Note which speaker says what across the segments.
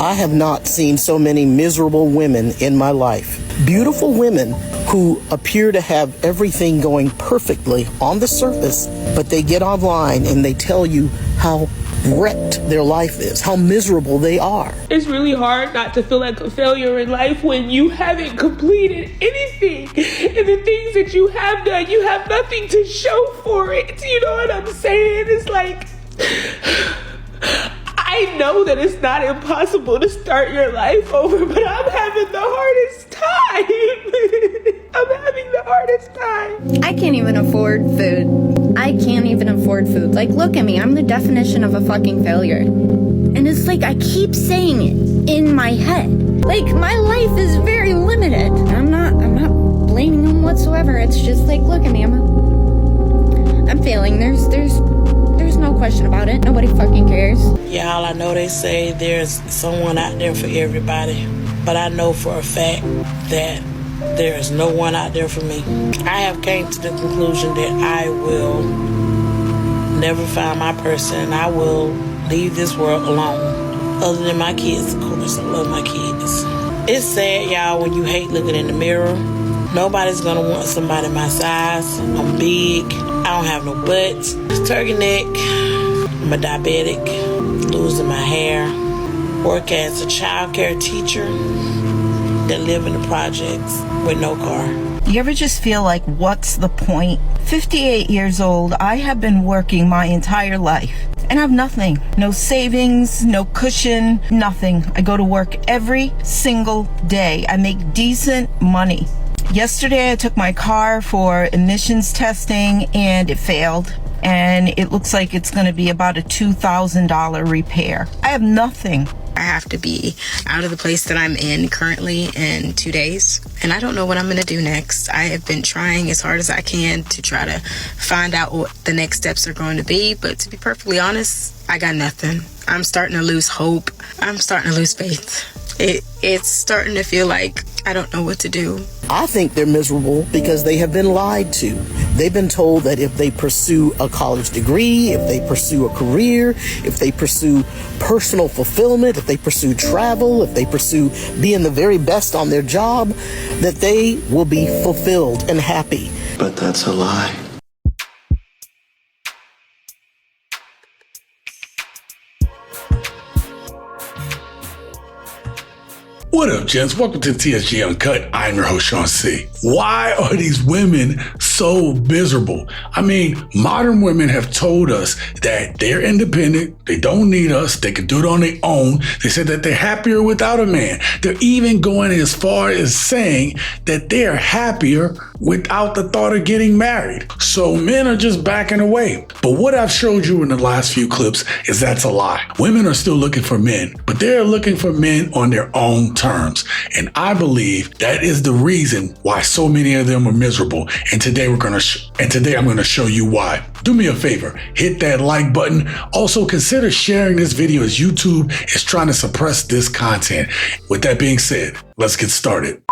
Speaker 1: I have not seen so many miserable women in my life. Beautiful women who appear to have everything going perfectly on the surface, but they get online and they tell you how wrecked their life is, how miserable they are.
Speaker 2: It's really hard not to feel like a failure in life when you haven't completed anything. And the things that you have done, you have nothing to show for it. You know what I'm saying? It's like, I know that it's not impossible to start your life over, but I'm having the hardest time. I'm having the hardest time.
Speaker 3: I can't even afford food. I can't even afford food. Like, look at me. I'm the definition of a fucking failure. And it's like I keep saying it in my head. Like, my life is very limited. I'm not blaming them whatsoever. It's just like, look at me. I'm failing. There's no question about it. Nobody fucking cares.
Speaker 4: Yeah, all I know, they say there's someone out there for everybody. But I know for a fact that there is no one out there for me. I have came to the conclusion that I will never find my person. I will leave this world alone. Other than my kids, of course. I love my kids. It's sad, y'all, when you hate looking in the mirror. Nobody's gonna want somebody my size. I'm big. I don't have no butt. Turkey neck. I'm a diabetic. Losing my hair. Work as a child care teacher that live in the projects with no car.
Speaker 5: You ever just feel like, what's the point? 58 years old, I have been working my entire life and I have nothing. No savings, no cushion, nothing. I go to work every single day. I make decent money. Yesterday, I took my car for emissions testing and it failed. And it looks like it's going to be about a $2,000 repair. I have nothing.
Speaker 6: I have to be out of the place that I'm in currently in 2 days. And I don't know what I'm going to do next. I have been trying as hard as I can to try to find out what the next steps are going to be. But to be perfectly honest, I got nothing. I'm starting to lose hope. I'm starting to lose faith. It's starting to feel like I don't know what to do.
Speaker 1: I think they're miserable because they have been lied to. They've been told that if they pursue a college degree, if they pursue a career, if they pursue personal fulfillment, if they pursue travel, if they pursue being the very best on their job, that they will be fulfilled and happy.
Speaker 7: But that's a lie.
Speaker 8: What up, gents? Welcome to TSG Uncut. I'm your host, Sean C. Why are these women so miserable? I mean, modern women have told us that they're independent, they don't need us, they can do it on their own. They said that they're happier without a man. They're even going as far as saying that they're happier without the thought of getting married. So men are just backing away. But what I've showed you in the last few clips is that's a lie. Women are still looking for men, but they're looking for men on their own terms. And I believe that is the reason why so many of them are miserable. And today I'm going to show you why. Do me a favor, hit that like button. Also consider sharing this video as YouTube is trying to suppress this content. With that being said, let's get started.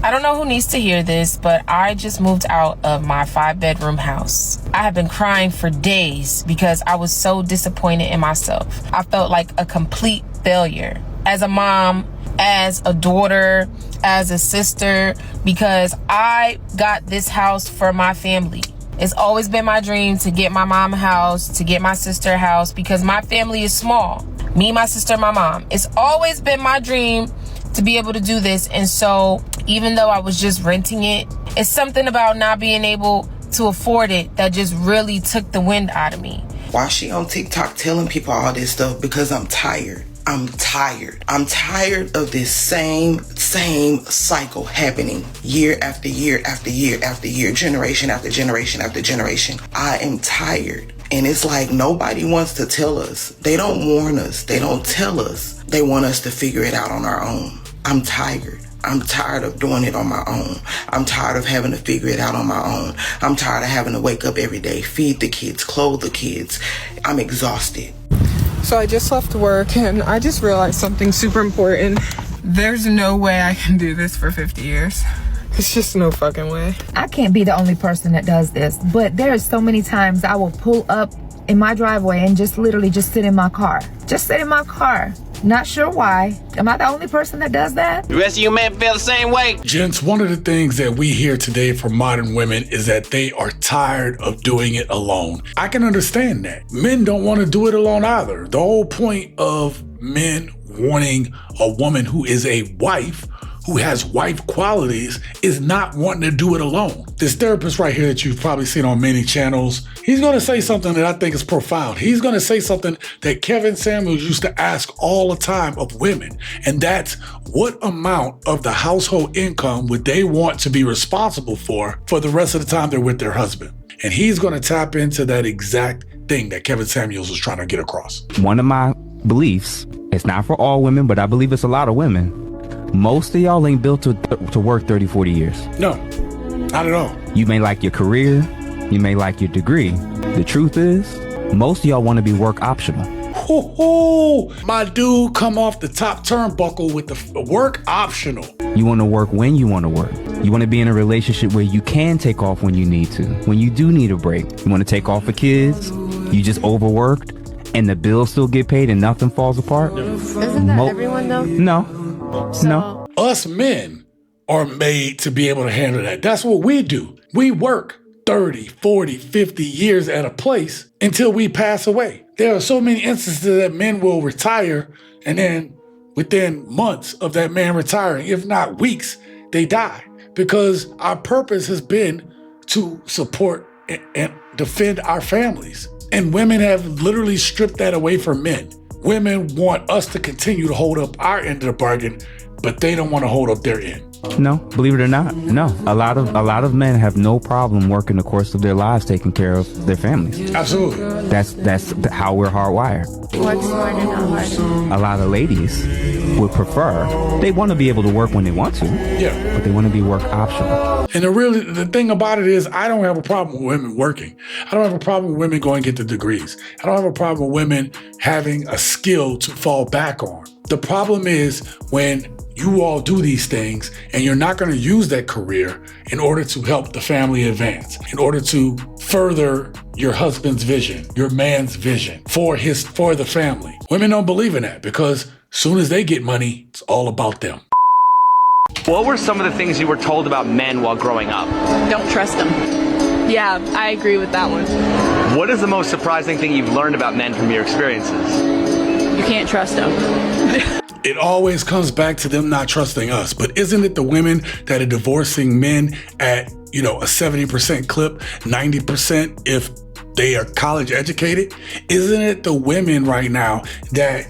Speaker 9: I don't know who needs to hear this, but I just moved out of my 5-bedroom house. I have been crying for days because I was so disappointed in myself. I felt like a complete failure as a mom, as a daughter, as a sister, because I got this house for my family. It's always been my dream to get my mom a house, to get my sister a house, because my family is small. Me, my sister, my mom. It's always been my dream to be able to do this. And so even though I was just renting it, it's something about not being able to afford it that just really took the wind out of me.
Speaker 10: Why she on TikTok telling people all this stuff? Because I'm tired. I'm tired. I'm tired of this same cycle happening year after year after year after year, generation after generation after generation. I am tired. And it's like nobody wants to tell us. They don't warn us. They don't tell us. They want us to figure it out on our own. I'm tired. I'm tired of doing it on my own. I'm tired of having to figure it out on my own. I'm tired of having to wake up every day, feed the kids, clothe the kids. I'm exhausted.
Speaker 2: So I just left work and I just realized something super important. There's no way I can do this for 50 years. It's just no fucking way.
Speaker 11: I can't be the only person that does this, but there are so many times I will pull up in my driveway and just literally just sit in my car. Just sit in my car Not sure why. Am I the only person that does that?
Speaker 7: The rest of you men feel the same way?
Speaker 8: Gents, one of the things that we hear today from modern women is that they are tired of doing it alone. I can understand that. Men don't want to do it alone either. The whole point of men wanting a woman who is a wife, who has wife qualities, is not wanting to do it alone. This therapist right here that you've probably seen on many channels, he's gonna say something that I think is profound. He's gonna say something that Kevin Samuels used to ask all the time of women, and that's what amount of the household income would they want to be responsible for the rest of the time they're with their husband? And he's gonna tap into that exact thing that Kevin Samuels was trying to get across.
Speaker 12: One of my beliefs, it's not for all women, but I believe it's a lot of women. Most of y'all ain't built to work 30, 40 years.
Speaker 8: No, not at all.
Speaker 12: You may like your career, you may like your degree. The truth is, most of y'all want to be work optional.
Speaker 8: My dude come off the top turnbuckle with the work optional.
Speaker 12: You want to work when you want to work. You want to be in a relationship where you can take off when you need to. When you do need a break, you want to take off for kids, you just overworked, and the bills still get paid and nothing falls apart.
Speaker 3: Isn't that everyone though?
Speaker 12: No. No.
Speaker 8: Us men are made to be able to handle that. That's what we do. We work 30, 40, 50 years at a place until we pass away. There are so many instances that men will retire, and then within months of that man retiring, if not weeks, they die. Because our purpose has been to support and defend our families. And women have literally stripped that away from men. Women want us to continue to hold up our end of the bargain, but they don't want to hold up their end.
Speaker 12: No, believe it or not, no. A lot of men have no problem working the course of their lives taking care of their families.
Speaker 8: Absolutely.
Speaker 12: That's how we're hardwired.
Speaker 3: What's smarter, not harder?
Speaker 12: A lot of ladies would prefer, they want to be able to work when they want to,
Speaker 8: yeah,
Speaker 12: but they want to be work optional.
Speaker 8: And the thing about it is, I don't have a problem with women working. I don't have a problem with women going to get the degrees. I don't have a problem with women having a skill to fall back on. The problem is when you all do these things and you're not going to use that career in order to help the family advance, in order to further your husband's vision, your man's vision for the family. Women don't believe in that because as soon as they get money, it's all about them.
Speaker 7: What were some of the things you were told about men while growing up?
Speaker 13: Don't trust them. Yeah, I agree with that one.
Speaker 7: What is the most surprising thing you've learned about men from your experiences?
Speaker 13: You can't trust them.
Speaker 8: It always comes back to them not trusting us. But isn't it the women that are divorcing men at, a 70% clip, 90% if they are college educated? Isn't it the women right now that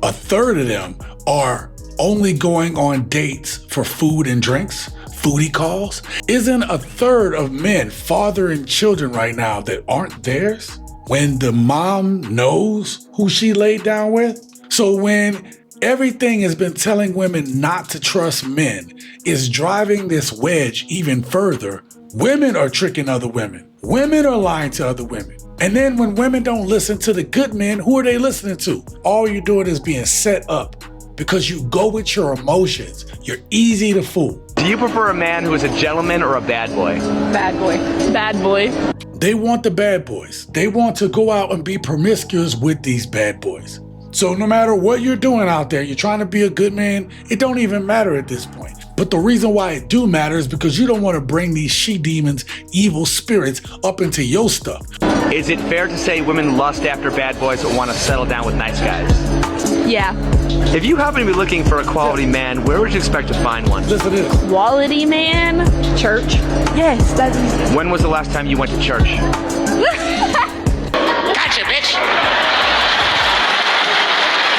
Speaker 8: a third of them are only going on dates for food and drinks, foodie calls? Isn't a third of men fathering children right now that aren't theirs when the mom knows who she laid down with? So when everything has been telling women not to trust men is driving this wedge even further, women are tricking other women. Women are lying to other women. And then when women don't listen to the good men, who are they listening to? All you're doing is being set up because you go with your emotions. You're easy to fool.
Speaker 7: Do you prefer a man who is a gentleman or a bad boy?
Speaker 13: Bad boy. Bad boy.
Speaker 8: They want the bad boys. They want to go out and be promiscuous with these bad boys. So no matter what you're doing out there, you're trying to be a good man, it don't even matter at this point. But the reason why it do matter is because you don't want to bring these she-demons, evil spirits up into your stuff.
Speaker 7: Is it fair to say women lust after bad boys that want to settle down with nice guys?
Speaker 13: Yeah.
Speaker 7: If you happen to be looking for a quality man, where would you expect to find one?
Speaker 8: Listen to this.
Speaker 13: Quality man? Church? Yes, that's easy.
Speaker 7: When was the last time you went to church?
Speaker 13: Gotcha, bitch!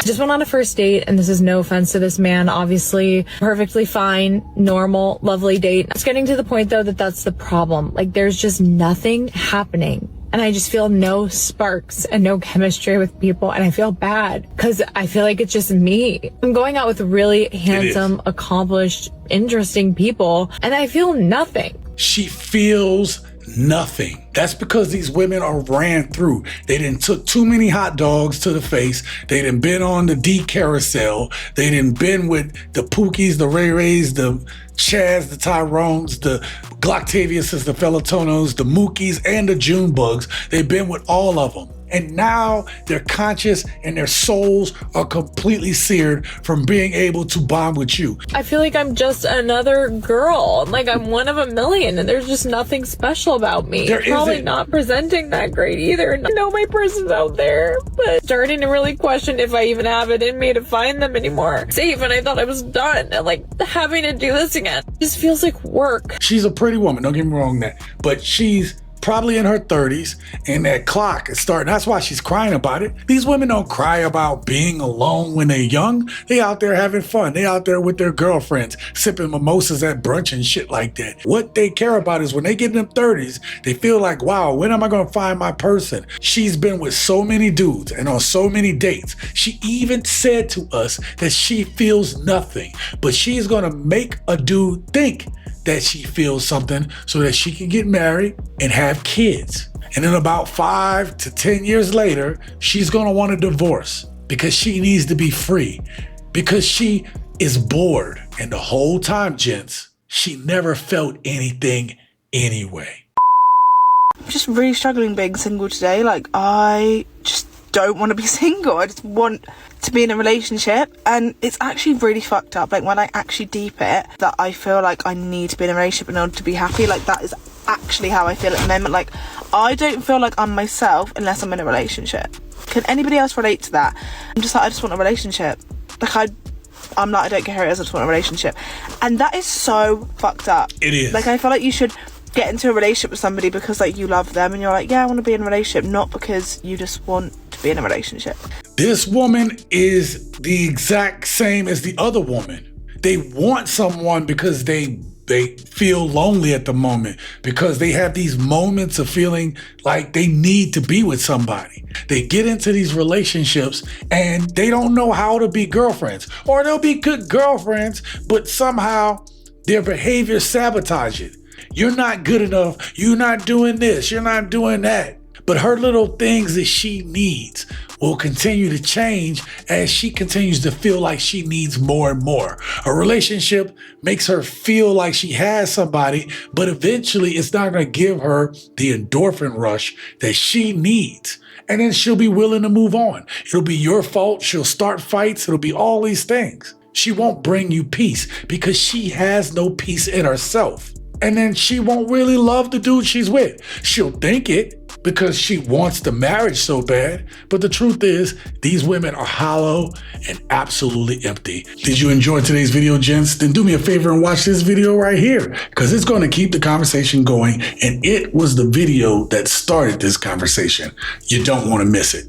Speaker 14: Just went on a first date, and this is no offense to this man, obviously perfectly fine, normal, lovely date. It's getting to the point though that that's the problem. Like there's just nothing happening. And I just feel no sparks and no chemistry with people. And I feel bad because I feel like it's just me. I'm going out with really handsome, accomplished, interesting people, and I feel nothing.
Speaker 8: She feels nothing. That's because these women are ran through. They done took too many hot dogs to the face. They done been on the D carousel. They done been with the Pookies, the Ray Rays, the Chaz, the Tyrones, the Glocktaviuses, the Felatonos, the Mookies, and the Junebugs. They've been with all of them. And now their conscience and their souls are completely seared from being able to bond with you.
Speaker 14: I feel like I'm just another girl. Like I'm one of a million and there's just nothing special about me. Probably not presenting that great either. I know my person's out there, but starting to really question if I even have it in me to find them anymore. Safe, and I thought I was done. And like having to do this again just feels like work.
Speaker 8: She's a pretty woman, don't get me wrong that, but she's probably in her 30s, and that clock is starting. That's why she's crying about it. These women don't cry about being alone when they're young. They out there having fun. They out there with their girlfriends, sipping mimosas at brunch and shit like that. What they care about is when they get in them 30s, they feel like, wow, when am I gonna find my person? She's been with so many dudes and on so many dates. She even said to us that she feels nothing, but she's gonna make a dude think that she feels something so that she can get married and have kids. And then about 5 to 10 years later, she's gonna want a divorce because she needs to be free, because she is bored. And the whole time, gents, she never felt anything anyway.
Speaker 15: I'm just really struggling being single today. Like, I just don't want to be single. I just want to be in a relationship, and it's actually really fucked up. Like when I actually deep it, that I feel like I need to be in a relationship in order to be happy. Like that is actually how I feel at the moment. Like I don't feel like I'm myself unless I'm in a relationship. Can anybody else relate to that? I'm just like, I just want a relationship. Like I'm not, I don't care who it is, I just want a relationship. And that is so fucked up.
Speaker 8: It is.
Speaker 15: Like I feel like you should get into a relationship with somebody because like you love them and you're like, yeah, I want to be in a relationship, not because you just want to be in a relationship.
Speaker 8: This woman is the exact same as the other woman. They want someone because they feel lonely at the moment, because they have these moments of feeling like they need to be with somebody. They get into these relationships and they don't know how to be girlfriends, or they'll be good girlfriends, but somehow their behavior sabotage it. You're not good enough. You're not doing this. You're not doing that. But her little things that she needs will continue to change as she continues to feel like she needs more and more. A relationship makes her feel like she has somebody, but eventually it's not going to give her the endorphin rush that she needs. And then she'll be willing to move on. It'll be your fault. She'll start fights. It'll be all these things. She won't bring you peace because she has no peace in herself. And then she won't really love the dude she's with. She'll think it because she wants the marriage so bad. But the truth is, these women are hollow and absolutely empty. Did you enjoy today's video, gents? Then do me a favor and watch this video right here, because it's going to keep the conversation going. And it was the video that started this conversation. You don't want to miss it.